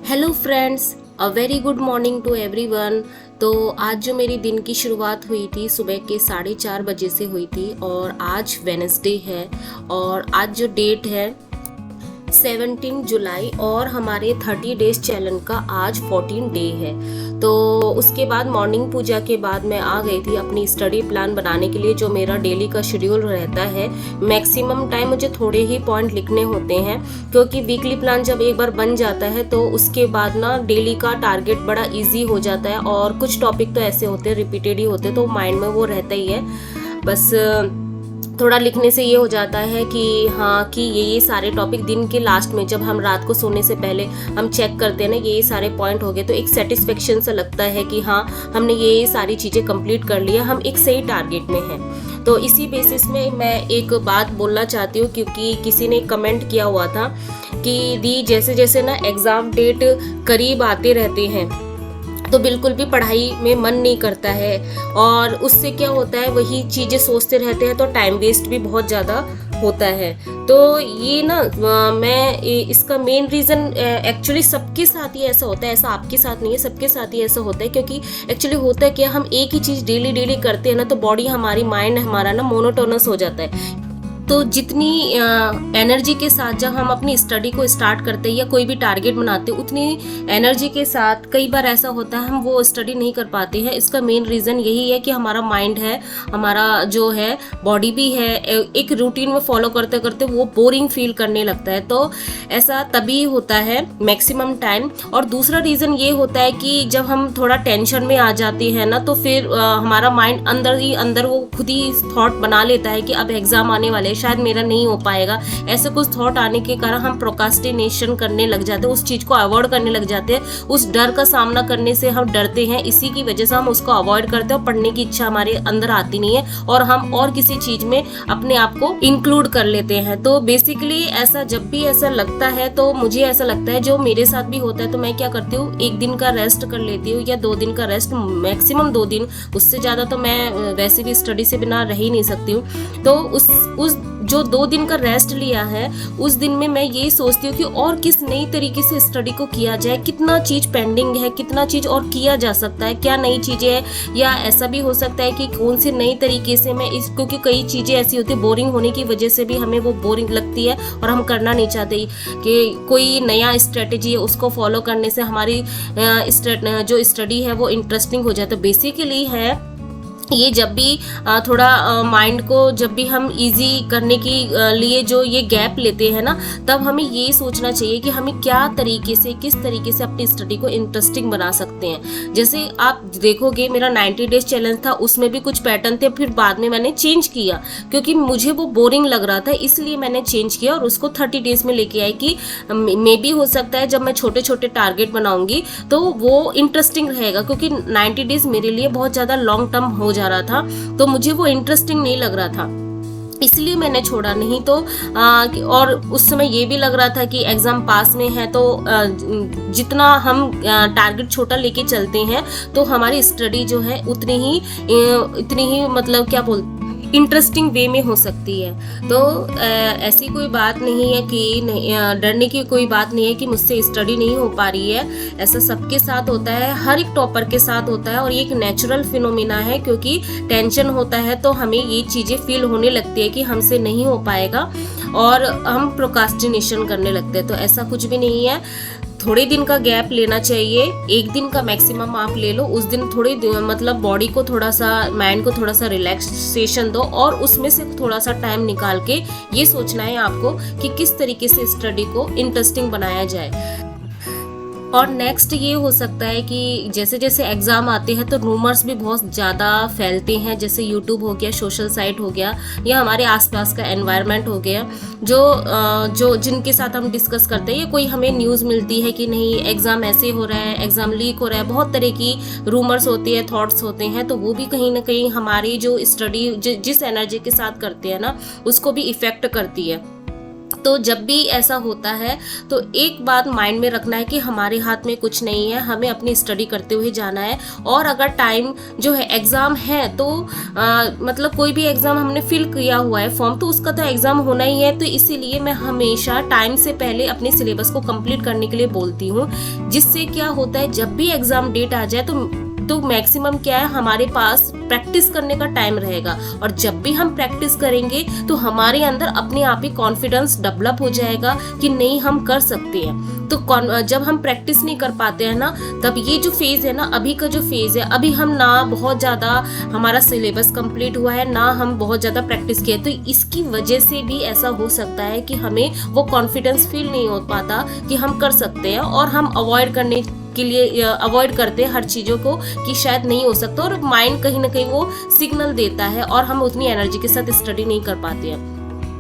Hello friends, a very good morning to everyone. तो आज जो मेरी दिन की शुरुआत हुई थी सुबह के 4:30 बजे से हुई थी और आज वेडनेसडे है और आज जो डेट है 17 जुलाई और हमारे 30 डेज चैलेंज का आज 14 डे है। तो उसके बाद मॉर्निंग पूजा के बाद मैं आ गई थी अपनी स्टडी प्लान बनाने के लिए, जो मेरा डेली का शेड्यूल रहता है। मैक्सिमम टाइम मुझे थोड़े ही पॉइंट लिखने होते हैं क्योंकि वीकली प्लान जब एक बार बन जाता है तो उसके बाद ना डेली का टारगेट बड़ा इजी हो जाता है। और कुछ टॉपिक तो ऐसे होते हैं, रिपीटेड ही होते हैं, तो माइंड में वो रहता ही है। बस थोड़ा लिखने से ये हो जाता है कि हाँ कि ये सारे टॉपिक दिन के लास्ट में जब हम रात को सोने से पहले हम चेक करते हैं ना, ये सारे पॉइंट हो गए तो एक सेटिस्फेक्शन सा लगता है कि हाँ हमने ये सारी चीज़ें कंप्लीट कर लिया, हम एक सही टारगेट में हैं। तो इसी बेसिस में मैं एक बात बोलना चाहती हूँ क्योंकि किसी ने कमेंट किया हुआ था कि दी जैसे जैसे ना एग्ज़ाम डेट करीब आते रहते हैं तो बिल्कुल भी पढ़ाई में मन नहीं करता है और उससे क्या होता है वही चीज़ें सोचते रहते हैं तो टाइम वेस्ट भी बहुत ज़्यादा होता है। तो ये ना मैं इसका मेन रीज़न एक्चुअली सबके साथ ही ऐसा होता है, ऐसा आपके साथ नहीं है, सबके साथ ही ऐसा होता है। क्योंकि एक्चुअली होता है कि हम एक ही चीज़ डेली डेली करते हैं ना तो बॉडी हमारी माइंड हमारा ना मोनोटोनस हो जाता है। तो जितनी एनर्जी के साथ जब हम अपनी स्टडी को स्टार्ट करते हैं या कोई भी टारगेट बनाते हैं उतनी एनर्जी के साथ कई बार ऐसा होता है हम वो स्टडी नहीं कर पाते हैं। इसका मेन रीज़न यही है कि हमारा माइंड है, हमारा जो है बॉडी भी है, एक रूटीन में फॉलो करते करते वो बोरिंग फील करने लगता है। तो ऐसा तभी होता है मैक्सिमम टाइम। और दूसरा रीज़न ये होता है कि जब हम थोड़ा टेंशन में आ जाते हैं ना तो फिर हमारा माइंड अंदर ही अंदर वो खुद ही थॉट बना लेता है कि अब एग्ज़ाम आने वाले, शायद मेरा नहीं हो पाएगा। ऐसे कुछ थॉट आने के कारण हम प्रोक्रास्टिनेशन करने लग जाते हैं, उस चीज़ को अवॉइड करने लग जाते हैं। उस डर का सामना करने से हम डरते हैं, इसी की वजह से हम उसको अवॉइड करते हैं और पढ़ने की इच्छा हमारे अंदर आती नहीं है और हम और किसी चीज़ में अपने आप को इंक्लूड कर लेते हैं। तो बेसिकली ऐसा जब भी ऐसा लगता है तो मुझे ऐसा लगता है, जो मेरे साथ भी होता है, तो मैं क्या करती हूँ एक दिन का रेस्ट कर लेती हूँ या 2 दिन का रेस्ट, मैक्सिमम 2 दिन, उससे ज़्यादा तो मैं वैसे भी स्टडी से बिना रह ही नहीं सकती हूँ। तो उस जो 2 दिन का रेस्ट लिया है उस दिन में मैं ये सोचती हूँ कि और किस नई तरीके से स्टडी को किया जाए, कितना चीज़ पेंडिंग है, कितना चीज़ और किया जा सकता है, क्या नई चीज़ें हैं। या ऐसा भी हो सकता है कि कौन से नई तरीके से मैं क्योंकि कई चीज़ें ऐसी होती है बोरिंग होने की वजह से भी हमें वो बोरिंग लगती है और हम करना नहीं चाहते कि कोई नया स्ट्रेटेजी है उसको फॉलो करने से हमारी जो स्टडी है वो इंटरेस्टिंग हो जाए। तो बेसिकली है ये जब भी थोड़ा माइंड को जब भी हम इजी करने के लिए जो ये गैप लेते हैं ना, तब हमें ये सोचना चाहिए कि हमें क्या तरीके से, किस तरीके से अपनी स्टडी को इंटरेस्टिंग बना सकते हैं। जैसे आप देखोगे मेरा 90 डेज चैलेंज था, उसमें भी कुछ पैटर्न थे, फिर बाद में मैंने चेंज किया क्योंकि मुझे वो बोरिंग लग रहा था, इसलिए मैंने चेंज किया और उसको 30 डेज में लेके आई कि मे भी हो सकता है जब मैं छोटे छोटे टारगेट बनाऊंगी तो वो इंटरेस्टिंग रहेगा। क्योंकि 90 डेज मेरे लिए बहुत ज़्यादा लॉन्ग टर्म हो जा रहा था तो मुझे वो इंटरेस्टिंग नहीं लग रहा था, इसलिए मैंने छोड़ा। नहीं तो और उस समय ये भी लग रहा था कि एग्ज़ाम पास में है तो जितना हम टारगेट छोटा लेके चलते हैं तो हमारी स्टडी जो है इतनी ही मतलब क्या बोलते इंटरेस्टिंग वे में हो सकती है। तो ऐसी कोई बात नहीं है कि डरने की कोई बात नहीं है कि मुझसे स्टडी नहीं हो पा रही है। ऐसा सबके साथ होता है, हर एक टॉपर के साथ होता है और ये एक नेचुरल फिनोमिना है। क्योंकि टेंशन होता है तो हमें ये चीज़ें फील होने लगती है कि हमसे नहीं हो पाएगा और हम प्रोक्रास्टिनेशन करने लगते हैं। तो ऐसा कुछ भी नहीं है, थोड़े दिन का गैप लेना चाहिए, 1 दिन का मैक्सिमम आप ले लो। उस दिन मतलब बॉडी को थोड़ा सा, माइंड को थोड़ा सा रिलैक्सेशन दो और उसमें से थोड़ा सा टाइम निकाल के ये सोचना है आपको कि किस तरीके से स्टडी को इंटरेस्टिंग बनाया जाए। और नेक्स्ट ये हो सकता है कि जैसे जैसे एग्ज़ाम आते हैं तो रूमर्स भी बहुत ज़्यादा फैलते हैं, जैसे यूट्यूब हो गया, सोशल साइट हो गया या हमारे आसपास का एनवायरनमेंट हो गया, जो जिनके साथ हम डिस्कस करते हैं, या कोई हमें न्यूज़ मिलती है कि नहीं एग्ज़ाम ऐसे हो रहा है, एग्ज़ाम लीक हो रहा है, बहुत तरह की रूमर्स होती है, थॉट्स होते हैं। तो वो भी कहीं ना कहीं हमारी जो स्टडी जिस एनर्जी के साथ करते हैं ना उसको भी इफ़ेक्ट करती है। तो जब भी ऐसा होता है तो एक बात माइंड में रखना है कि हमारे हाथ में कुछ नहीं है, हमें अपनी स्टडी करते हुए जाना है। और अगर टाइम जो है एग्ज़ाम है तो मतलब कोई भी एग्ज़ाम हमने फिल किया हुआ है फॉर्म, तो उसका तो एग्ज़ाम होना ही है। तो इसीलिए मैं हमेशा टाइम से पहले अपने सिलेबस को कंप्लीट करने के लिए बोलती हूँ, जिससे क्या होता है जब भी एग्ज़ाम डेट आ जाए तो मैक्सिमम क्या है हमारे पास प्रैक्टिस करने का टाइम रहेगा। और जब भी हम प्रैक्टिस करेंगे तो हमारे अंदर अपने आप ही कॉन्फिडेंस डेवलप हो जाएगा कि नहीं हम कर सकते हैं। तो जब हम प्रैक्टिस नहीं कर पाते हैं ना, तब ये जो फेज़ है ना, अभी का जो फेज़ है, अभी हम ना बहुत ज़्यादा हमारा सिलेबस कंप्लीट हुआ है, ना हम बहुत ज़्यादा प्रैक्टिस किया, तो इसकी वजह से भी ऐसा हो सकता है कि हमें वो कॉन्फिडेंस फील नहीं हो पाता कि हम कर सकते हैं, और हम अवॉइड करने के लिए अवॉइड करते हैं हर चीज़ों को कि शायद नहीं हो सकता, और माइंड कहीं ना कहीं वो सिग्नल देता है और हम उतनी एनर्जी के साथ स्टडी नहीं कर पाते हैं।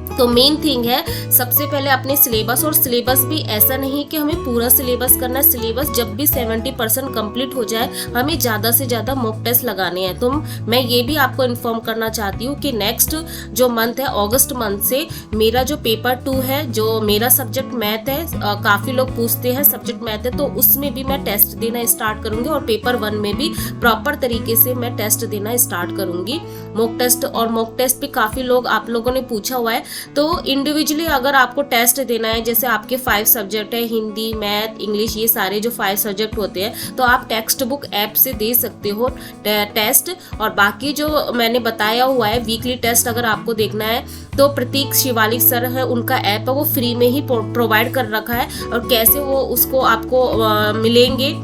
तो मेन थिंग है सबसे पहले अपने सिलेबस, और सिलेबस भी ऐसा नहीं कि हमें पूरा सिलेबस करना है। सिलेबस जब भी 70% कंप्लीट हो जाए हमें ज़्यादा से ज़्यादा मॉक टेस्ट लगाने हैं। तो मैं ये भी आपको इन्फॉर्म करना चाहती हूँ कि नेक्स्ट जो मंथ है, अगस्त मंथ से मेरा जो पेपर 2 है, जो मेरा सब्जेक्ट मैथ है, काफ़ी लोग पूछते हैं सब्जेक्ट मैथ है, तो उसमें भी मैं टेस्ट देना स्टार्ट करूँगी, और पेपर 1 में भी प्रॉपर तरीके से मैं टेस्ट देना स्टार्ट करूँगी, मॉक टेस्ट। और मॉक टेस्ट भी काफ़ी लोग आप लोगों ने पूछा हुआ है। तो इंडिविजुअली अगर आपको टेस्ट देना है, जैसे आपके 5 सब्जेक्ट है, हिंदी, मैथ, इंग्लिश, ये सारे जो 5 सब्जेक्ट होते हैं, तो आप टेक्स्ट बुक ऐप से दे सकते हो टेस्ट। और बाकी जो मैंने बताया हुआ है वीकली टेस्ट, अगर आपको देखना है तो प्रतीक शिवालिक सर है, उनका ऐप है, वो फ्री में ही प्रोवाइड कर रखा है। और कैसे वो उसको आपको मिलेंगे,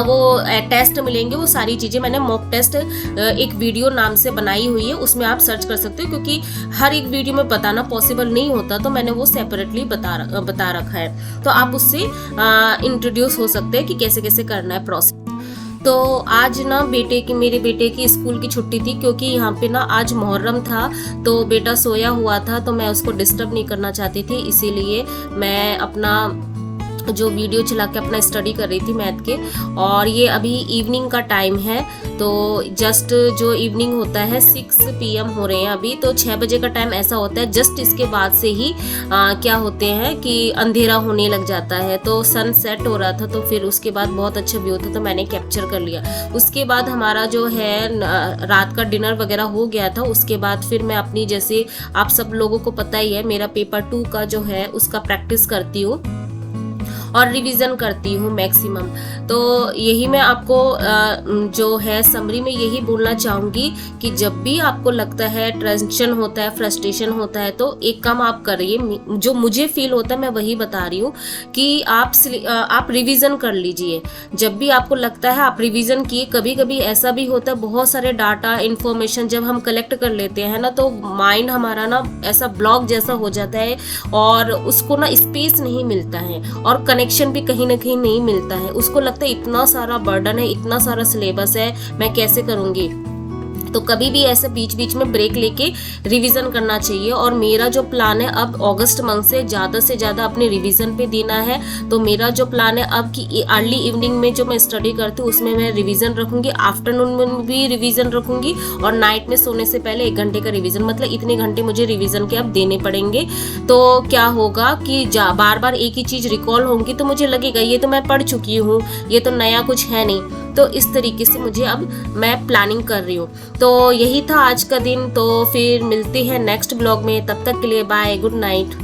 वो टेस्ट मिलेंगे, वो सारी चीज़ें मैंने मॉक टेस्ट एक वीडियो नाम से बनाई हुई है, उसमें आप सर्च कर सकते हो, क्योंकि हर एक वीडियो में बताना पॉसिबल नहीं होता, तो मैंने वो सेपरेटली बता रखा है। तो आप उससे इंट्रोड्यूस हो सकते हैं कि कैसे कैसे करना है प्रोसेस। तो आज ना मेरे बेटे की स्कूल की छुट्टी थी, क्योंकि यहाँ पे ना आज मुहर्रम था, तो बेटा सोया हुआ था, तो मैं उसको डिस्टर्ब नहीं करना चाहती थी, इसीलिए मैं अपना जो वीडियो चला के अपना स्टडी कर रही थी मैथ के। और ये अभी इवनिंग का टाइम है, तो जस्ट जो इवनिंग होता है 6 PM हो रहे हैं अभी, तो 6 बजे का टाइम ऐसा होता है। जस्ट इसके बाद से ही क्या होते हैं कि अंधेरा होने लग जाता है, तो सन सेट हो रहा था, तो फिर उसके बाद बहुत अच्छा व्यू था, तो मैंने कैप्चर कर लिया। उसके बाद हमारा जो है रात का डिनर वगैरह हो गया था। उसके बाद फिर मैं अपनी, जैसे आप सब लोगों को पता ही है, मेरा पेपर 2 का जो है उसका प्रैक्टिस करती हूँ और रिवीजन करती हूँ मैक्सिमम। तो यही मैं आपको जो है समरी में यही बोलना चाहूँगी कि जब भी आपको लगता है टेंशन होता है, फ्रस्ट्रेशन होता है, तो एक काम आप करिए, जो मुझे फील होता है मैं वही बता रही हूँ कि आप रिवीजन कर लीजिए। जब भी आपको लगता है आप रिवीजन किए। कभी कभी ऐसा भी होता है, बहुत सारे डाटा इन्फॉर्मेशन जब हम कलेक्ट कर लेते हैं ना, तो माइंड हमारा ना ऐसा ब्लॉक जैसा हो जाता है, और उसको ना स्पेस नहीं मिलता है, और कनेक्शन भी कहीं ना कहीं नहीं मिलता है। उसको लगता है इतना सारा बर्डन है, इतना सारा सिलेबस है, मैं कैसे करूँगी। तो कभी भी ऐसे बीच बीच में ब्रेक लेके रिवीजन करना चाहिए। और मेरा जो प्लान है अब अगस्त मंथ से ज़्यादा अपने रिवीजन पे देना है। तो मेरा जो प्लान है अब कि अर्ली इवनिंग में जो मैं स्टडी करती हूँ उसमें मैं रिवीजन रखूँगी, आफ्टरनून में भी रिवीजन रखूँगी, और नाइट में सोने से पहले 1 घंटे का रिवीजन, मतलब इतने घंटे मुझे रिवीजन के अब देने पड़ेंगे। तो क्या होगा कि बार बार एक ही चीज़ रिकॉल होंगी, तो मुझे लगेगा ये तो मैं पढ़ चुकी हूँ, ये तो नया कुछ है नहीं। तो इस तरीके से मुझे अब मैं प्लानिंग कर रही हूँ। तो यही था आज का दिन। तो फिर मिलते हैं नेक्स्ट ब्लॉग में, तब तक के लिए बाय, गुड नाइट।